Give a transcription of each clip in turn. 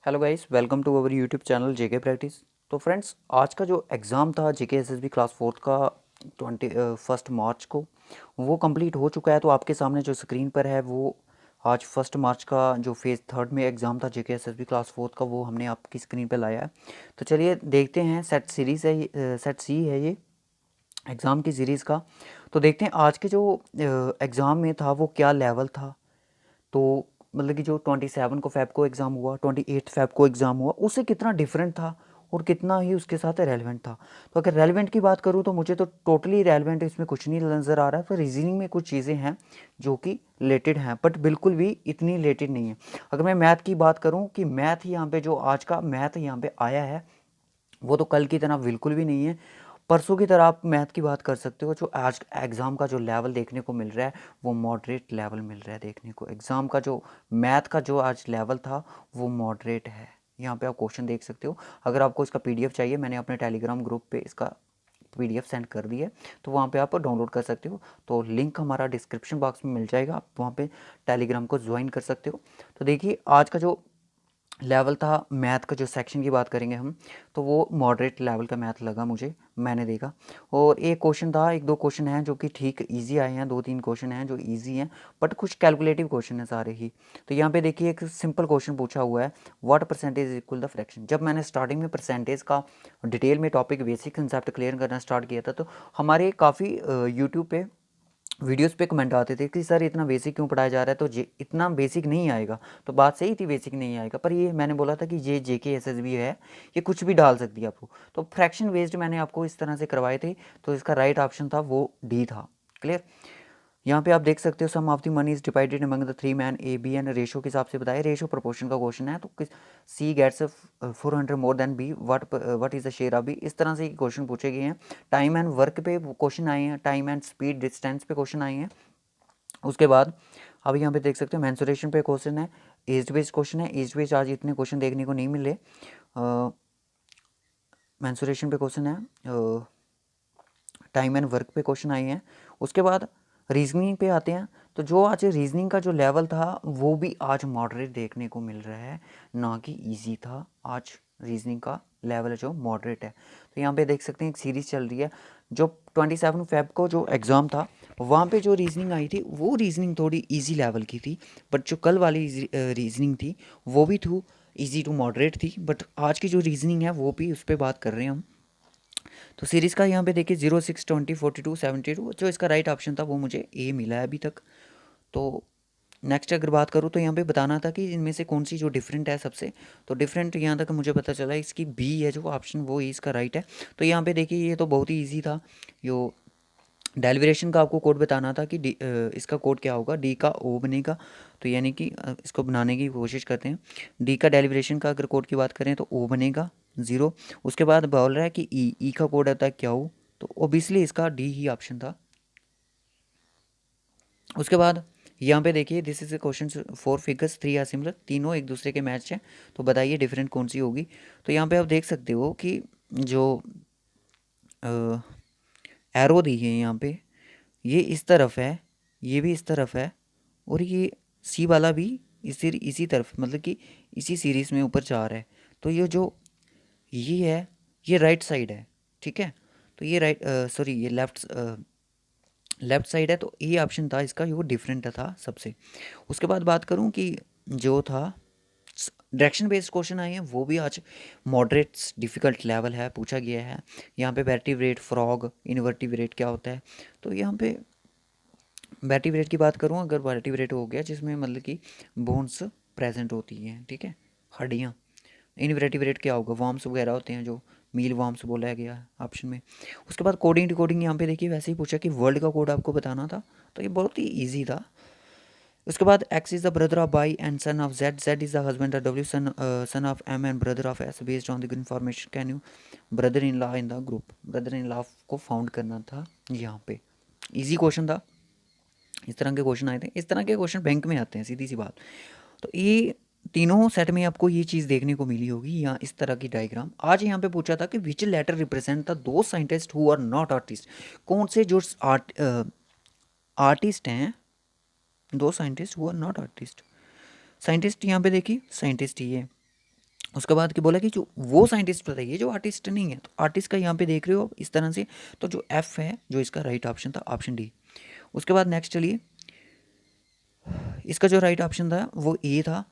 Hello guys, welcome to our YouTube channel JK practice. तो friends, आज का जो एग्ज़ाम था जेके एसएसबी क्लास फोर्थ का 21 मार्च को वो कंप्लीट हो चुका है। तो आपके सामने जो स्क्रीन पर है वो आज 1 मार्च का जो फेज़ थर्ड में एग्ज़ाम था जेके एसएसबी क्लास फोर्थ का, वो हमने आपकी स्क्रीन पर लाया है। तो चलिए देखते हैं। सेट सीरीज़ है सेट सी है ये एग्ज़ाम की सीरीज़ का। तो देखते हैं आज के जो एग्ज़ाम में था वो क्या लेवल था। तो मतलब कि जो 27 को फ़ेब को एग्ज़ाम हुआ, 28 फ़ेब को एग्ज़ाम हुआ, उससे कितना डिफरेंट था और कितना ही उसके साथ रेलेवेंट था। तो अगर रेलेवेंट की बात करूँ तो मुझे तो टोटली रेलेवेंट इसमें कुछ नहीं नज़र आ रहा है। पर रीजनिंग में कुछ चीज़ें हैं जो कि रिलेटेड हैं, बट बिल्कुल भी इतनी रिलेटेड नहीं है। अगर मैं मैथ की बात करूँ कि मैथ यहाँ पे जो आज का मैथ यहाँ पे आया है वो तो कल की तरह बिल्कुल भी नहीं है। परसों की तरह आप मैथ की बात कर सकते हो। जो आज एग्ज़ाम का जो लेवल देखने को मिल रहा है वो मॉडरेट लेवल मिल रहा है देखने को। एग्ज़ाम का जो मैथ का जो आज लेवल था वो मॉडरेट है। यहाँ पे आप क्वेश्चन देख सकते हो। अगर आपको इसका पीडीएफ चाहिए, मैंने अपने टेलीग्राम ग्रुप पे इसका पीडीएफ सेंड कर दिया है, तो वहाँ पे आप डाउनलोड कर सकते हो। तो लिंक हमारा डिस्क्रिप्शन बॉक्स में मिल जाएगा, आप वहाँ पे टेलीग्राम को ज्वाइन कर सकते हो। तो देखिए आज का जो लेवल था मैथ का, जो सेक्शन की बात करेंगे हम, तो वो मॉडरेट लेवल का मैथ लगा मुझे, मैंने देखा। और एक क्वेश्चन था, एक दो क्वेश्चन हैं जो कि ठीक इजी आए हैं, दो तीन क्वेश्चन हैं जो इजी हैं, बट कुछ कैलकुलेटिव क्वेश्चन हैं सारे ही। तो यहाँ पे देखिए एक सिंपल क्वेश्चन पूछा हुआ है, what percentage is equal the fraction. जब मैंने स्टार्टिंग में परसेंटेज का डिटेल में टॉपिक बेसिक कंसेप्ट क्लियर करना स्टार्ट किया था, तो हमारे काफ़ी यूट्यूब पे वीडियोस पे कमेंट आते थे कि सर इतना बेसिक क्यों पढ़ाया जा रहा है, तो इतना बेसिक नहीं आएगा। तो बात सही थी, बेसिक नहीं आएगा, पर ये मैंने बोला था कि ये जेके एसएसबी है, ये कुछ भी डाल सकती है आपको। तो फ्रैक्शन बेस्ड मैंने आपको इस तरह से करवाए थे। तो इसका राइट ऑप्शन था वो डी था। क्लियर। यहाँ पे आप देख सकते हो, sum of the money is divided among the three man A B N, ratio के हिसाब से बताया, रेशो प्रोपोर्शन का क्वेश्चन है। तो C gets 400 more than B, what is the share of B. इस तरह से क्वेश्चन पूछे गए हैं। टाइम एंड वर्क पे क्वेश्चन आए हैं, टाइम एंड स्पीड डिस्टेंस पे क्वेश्चन आए हैं। उसके बाद अब यहाँ पे देख सकते हो मेंसुरेशन पे क्वेश्चन है, एज बेस्ड क्वेश्चन है। एज बेस्ड आज इतने क्वेश्चन देखने को नहीं मिले। मेंसुरेशन पे क्वेश्चन है, टाइम एंड वर्क पे क्वेश्चन आए हैं। उसके बाद रीजनिंग पे आते हैं। तो जो आज रीजनिंग का जो लेवल था वो भी आज मॉडरेट देखने को मिल रहा है, ना कि इजी था। आज रीजनिंग का लेवल जो मॉडरेट है। तो यहाँ पे देख सकते हैं एक सीरीज़ चल रही है। जो 27 फ़ेब को जो एग्ज़ाम था वहाँ पे जो रीजनिंग आई थी वो रीजनिंग थोड़ी इजी लेवल की थी, बट जो कल वाली रीजनिंग थी वो भी थी इजी टू मॉडरेट थी। बट आज की जो रीजनिंग है वो भी उस पर बात कर रहे हैं हम। तो सीरीज़ का यहाँ पे देखिए 0, 6, 20, 42, 72, जो इसका राइट ऑप्शन था वो मुझे ए मिला है अभी तक। तो नेक्स्ट अगर बात करूँ तो यहाँ पे बताना था कि इनमें से कौन सी जो डिफरेंट है सबसे। तो डिफरेंट यहाँ तक मुझे पता चला इसकी बी है जो ऑप्शन, वो ही इसका राइट है। तो यहाँ पे देखिए ये तो बहुत ही ईजी था। यो डेलिब्रेशन का आपको कोड बताना था कि इसका कोड क्या होगा, डी का ओ बनेगा। तो यानी कि इसको बनाने की कोशिश करते हैं। डी का डेलिब्रेशन का अगर कोड की बात करें तो ओ बनेगा 0। उसके बाद बोल रहा है कि ई का कोड आता है क्या हो, तो ओबियसली इसका डी ही ऑप्शन था। उसके बाद यहाँ पे देखिए this is a question, 4 figures 3 are similar, तीनों एक दूसरे के मैच हैं, तो बताइए डिफरेंट कौन सी होगी। तो यहाँ पे आप देख सकते हो कि जो एरो दी है यहाँ पे, ये इस तरफ है, ये भी इस तरफ है, और ये सी वाला भी इसी तरफ, मतलब कि इसी सीरीज़ में ऊपर जा रहा है। तो ये जो ये है ये राइट साइड है, ठीक है। तो ये राइट सॉरी ये लेफ्ट साइड है। तो ये ऑप्शन था इसका, ये वो डिफरेंट था सबसे। उसके बाद बात करूँ कि जो था डायरेक्शन बेस्ड क्वेश्चन आए हैं वो भी आज मॉडरेट डिफ़िकल्ट लेवल है, पूछा गया है। यहाँ पे वर्टिब्रेट फ्रॉग, इनवर्टिब्रेट क्या होता है। तो यहाँ पे वर्टिब्रेट की बात करूँ, अगर वर्टिब्रेट हो गया जिसमें मतलब कि बोन्स प्रेजेंट होती हैं, ठीक है, हड्डियाँ। इनवर्टिब्रेट क्या होगा, वॉर्म्स वगैरह होते हैं, जो मील वॉर्म्स बोला गया है ऑप्शन में। उसके बाद कोडिंग डिकोडिंग यहाँ पे देखिए वैसे ही पूछा कि वर्ल्ड का कोड आपको बताना था, तो ये बहुत ही ईजी था। उसके बाद X is the brother of Y and son of Z, Z is the husband of W, son of M and brother of S, based on the information can you brother in law in the group. Brother in law को found करना था यहाँ पे। Easy question था। इस तरह के question आए थे, इस तरह के क्वेश्चन बैंक में आते हैं, सीधी सी बात। तो ये तीनों सेट में आपको ये चीज़ देखने को मिली होगी, यहाँ इस तरह की डायग्राम। आज यहाँ पे पूछा था कि विच लेटर रिप्रेजेंट द दो scientist who are not artist. कौन से जो आर्टिस्ट हैं, दो scientist who are not artist. Scientist यहाँ पे देखिए, साइंटिस्ट ये उसके बाद कि बोला कि जो वो साइंटिस्ट बताइए जो आर्टिस्ट नहीं है, तो आर्टिस्ट का यहाँ पे देख रहे हो इस तरह से, तो जो एफ है जो इसका राइट ऑप्शन था, ऑप्शन डी। उसके बाद नेक्स्ट चलिए, इसका जो राइट ऑप्शन था वो ए था,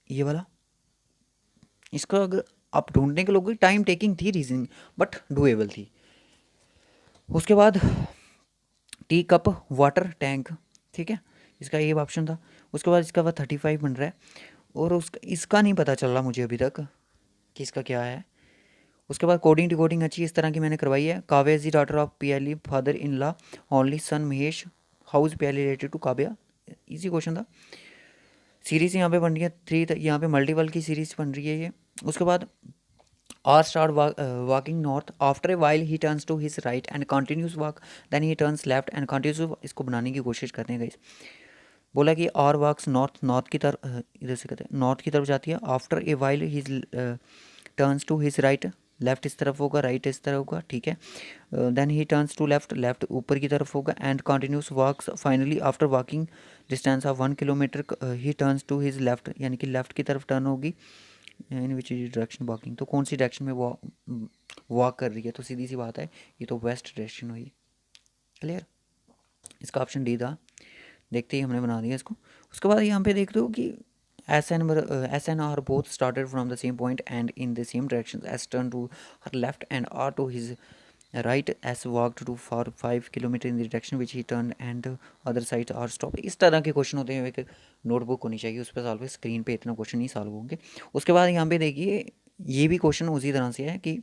ये वाला। इसका अगर आप ढूंढने के लोग, टाइम टेकिंग थी रीजनिंग, बट डुएबल थी। उसके बाद टी कप वाटर टैंक, ठीक है, इसका ये ऑप्शन था। उसके बाद इसका वह 35 बन रहा है, और उसका इसका नहीं पता चल रहा मुझे अभी तक कि इसका क्या है। उसके बाद कोडिंग डिकोडिंग अच्छी इस तरह की मैंने करवाई है। Kavya is the daughter of Piyali, father in law, only son Mahesh, how's Piyali related to Kavya, easy question था। सीरीज यहाँ पे बन रही है थ्री, यहाँ पे मल्टीपल की सीरीज बन रही है ये। उसके बाद R start walking north, after a while he turns to his right and continues walk, then he turns left and continues, इसको बनाने की कोशिश करते हैं गाइस। बोला कि आर वॉक्स नॉर्थ, नॉर्थ की तरफ, इधर से कहते हैं नॉर्थ की तरफ जाती है। After a while his turns to his right, left इस तरफ होगा, राइट इस तरफ होगा, ठीक है। Then he turns to left, left ऊपर की तरफ होगा, and continues walks, finally after walking distance of 1 kilometre he turns to his left, यानी कि लेफ्ट की तरफ टर्न होगी। इन विच डायरेक्शन वॉकिंग, तो कौन सी डायरेक्शन में वॉक कर रही है, तो सीधी सी बात है ये तो वेस्ट डायरेक्शन हुई। क्लियर, इसका ऑप्शन डी था। देखते ही हमने बना दिया इसको। उसके बाद यहाँ पे देख रहे हो कि S N R both started from the same point and in the same direction, S turn to her left and R to his right, S walked to for 5 kilometre in the direction which he turn and other side R stop. इस तरह के question होते हैं, एक notebook होनी चाहिए उस पर सॉल्व, स्क्रीन पे इतना क्वेश्चन नहीं सॉल्व होंगे। उसके बाद यहाँ पे देखिए ये भी क्वेश्चन उसी तरह से है कि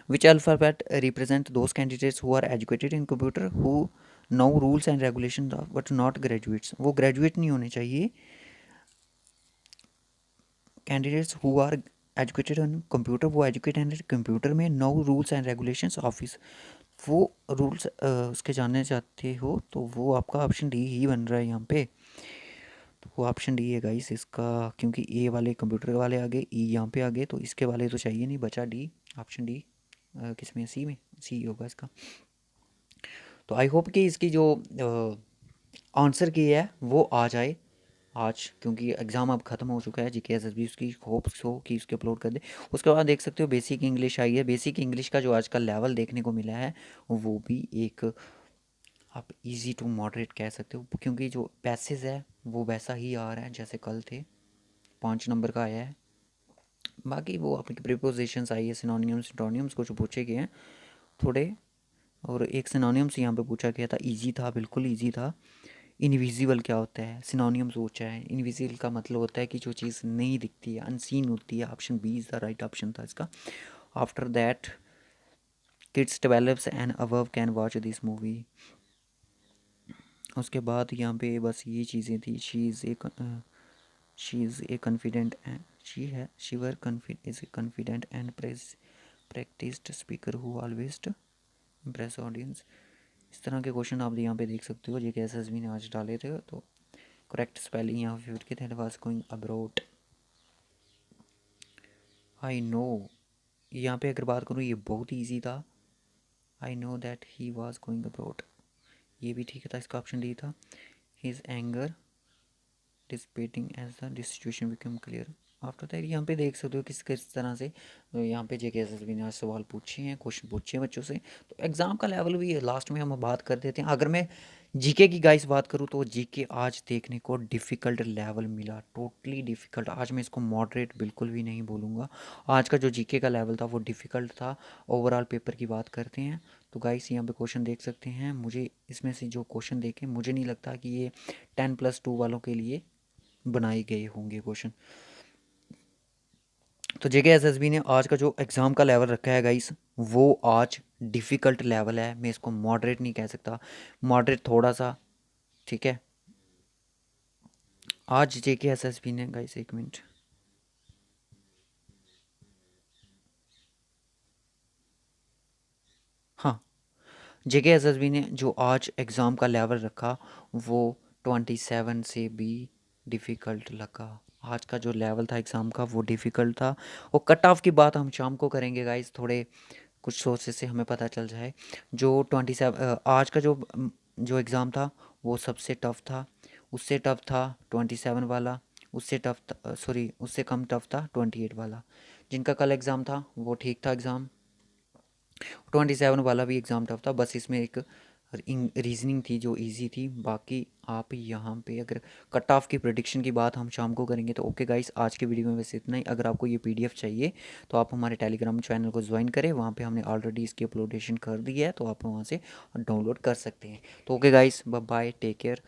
which alphabet represent those candidates who are educated in computer who know rules and regulations but not graduates। वो graduate नहीं होने चाहिए, candidates who are educated on computer, वो educated हैं कंप्यूटर में, know rules and regulations office, वो rules उसके जानने चाहते हो, तो वो आपका ऑप्शन डी ही बन रहा है यहाँ पे। तो वो ऑप्शन डी है गाइस इसका, क्योंकि ए वाले कंप्यूटर वाले आगे, ई यहाँ पे आगे, तो इसके वाले तो चाहिए नहीं, बचा डी, ऑप्शन डी। किस में, सी में, सी होगा इसका। तो आई होप कि इसकी जो आंसर की है वो आ जाए आज, क्योंकि एग्ज़ाम अब ख़त्म हो चुका है। जीके एसएसबी उसकी होप्स हो कि उसके अपलोड कर दे। उसके बाद देख सकते हो बेसिक इंग्लिश आई है। बेसिक इंग्लिश का जो आज का लेवल देखने को मिला है वो भी एक, आप इजी टू मॉडरेट कह सकते हो, क्योंकि जो पैसेज है वो वैसा ही आ रहा है जैसे कल थे, 5 नंबर का आया है। बाकी वो आपकी प्रीपोजिशंस आई है, सिनोनियम्स सिंटोनियम्स कुछ पूछे गए हैं थोड़े, और एक सिनोनियम्स यहाँ पे पूछा गया था, इजी था, बिल्कुल इजी था। इनविजिबल क्या होता है, सिनोनियम सोचा है। इनविजिबल का मतलब होता है कि जो चीज़ नहीं दिखती है, अनसीन होती है। Option B is the right option था इसका। After that kids 12 and above can watch this movie. उसके बाद यहाँ पे बस ये चीज़ें थी। She is a confident and she है she were is a confident and practised speaker who always impress audience. इस तरह के क्वेश्चन आप यहाँ पे देख सकते हो, जो कि एसएसबी ने आज डाले थे। तो करेक्ट स्पेलिंग यहाँ पे फिट के थे, was going abroad. I know, यहाँ पे अगर बात करूँ ये बहुत इजी था। I know that he was going abroad, ये भी ठीक था, इसका ऑप्शन डी था। His anger dissipating as the situation become clear. After that यहाँ पे देख सकते हो किस तरह से यहाँ पे जेके एसएसबी ने आज सवाल पूछे हैं, क्वेश्चन पूछे हैं बच्चों से। तो एग्ज़ाम का लेवल भी लास्ट में हम बात कर देते हैं। अगर मैं जीके की गाइस बात करूँ तो जीके आज देखने को डिफ़िकल्ट लेवल मिला, टोटली डिफ़िकल्ट। आज मैं इसको मॉडरेट बिल्कुल भी नहीं बोलूँगा। आज का जो जीके का लेवल था वो डिफ़िकल्ट था। ओवरऑल पेपर की बात करते हैं तो गाइस यहाँ पे क्वेश्चन देख सकते हैं। मुझे इसमें से जो क्वेश्चन देखे, मुझे नहीं लगता कि ये 10+2 वालों के लिए बनाए गए होंगे क्वेश्चन। तो जेके एसएसबी ने आज का जो एग्ज़ाम का लेवल रखा है गाइस, वो आज डिफ़िकल्ट लेवल है। मैं इसको मॉडरेट नहीं कह सकता, मॉडरेट थोड़ा सा, ठीक है। आज जेके एसएसबी ने गाइस, एक मिनट, हाँ, जेके एसएसबी ने जो आज एग्ज़ाम का लेवल रखा वो 27 से भी डिफ़िकल्ट लगा। आज का जो लेवल था एग्ज़ाम का वो डिफ़िकल्ट था। और कट ऑफ की बात हम शाम को करेंगे गाइस, थोड़े कुछ सोर्सेस से हमें पता चल जाए। जो 27 आज का जो एग्ज़ाम था वो सबसे टफ़ था। उससे टफ़ था 27 वाला, उससे टफ था, सॉरी उससे कम टफ था 28 वाला। जिनका कल एग्ज़ाम था वो ठीक था एग्ज़ाम। 27 वाला भी एग्ज़ाम टफ था, बस इसमें एक रीजनिंग थी जो इजी थी। बाकी आप यहाँ पे अगर कट ऑफ की प्रेडिक्शन की बात हम शाम को करेंगे। तो ओके गाइस, आज की वीडियो में बस इतना ही। अगर आपको ये पीडीएफ चाहिए तो आप हमारे टेलीग्राम चैनल को ज्वाइन करें, वहाँ पे हमने ऑलरेडी इसकी अपलोडेशन कर दी है, तो आप वहाँ से डाउनलोड कर सकते हैं। तो okay guys, bye bye, take care.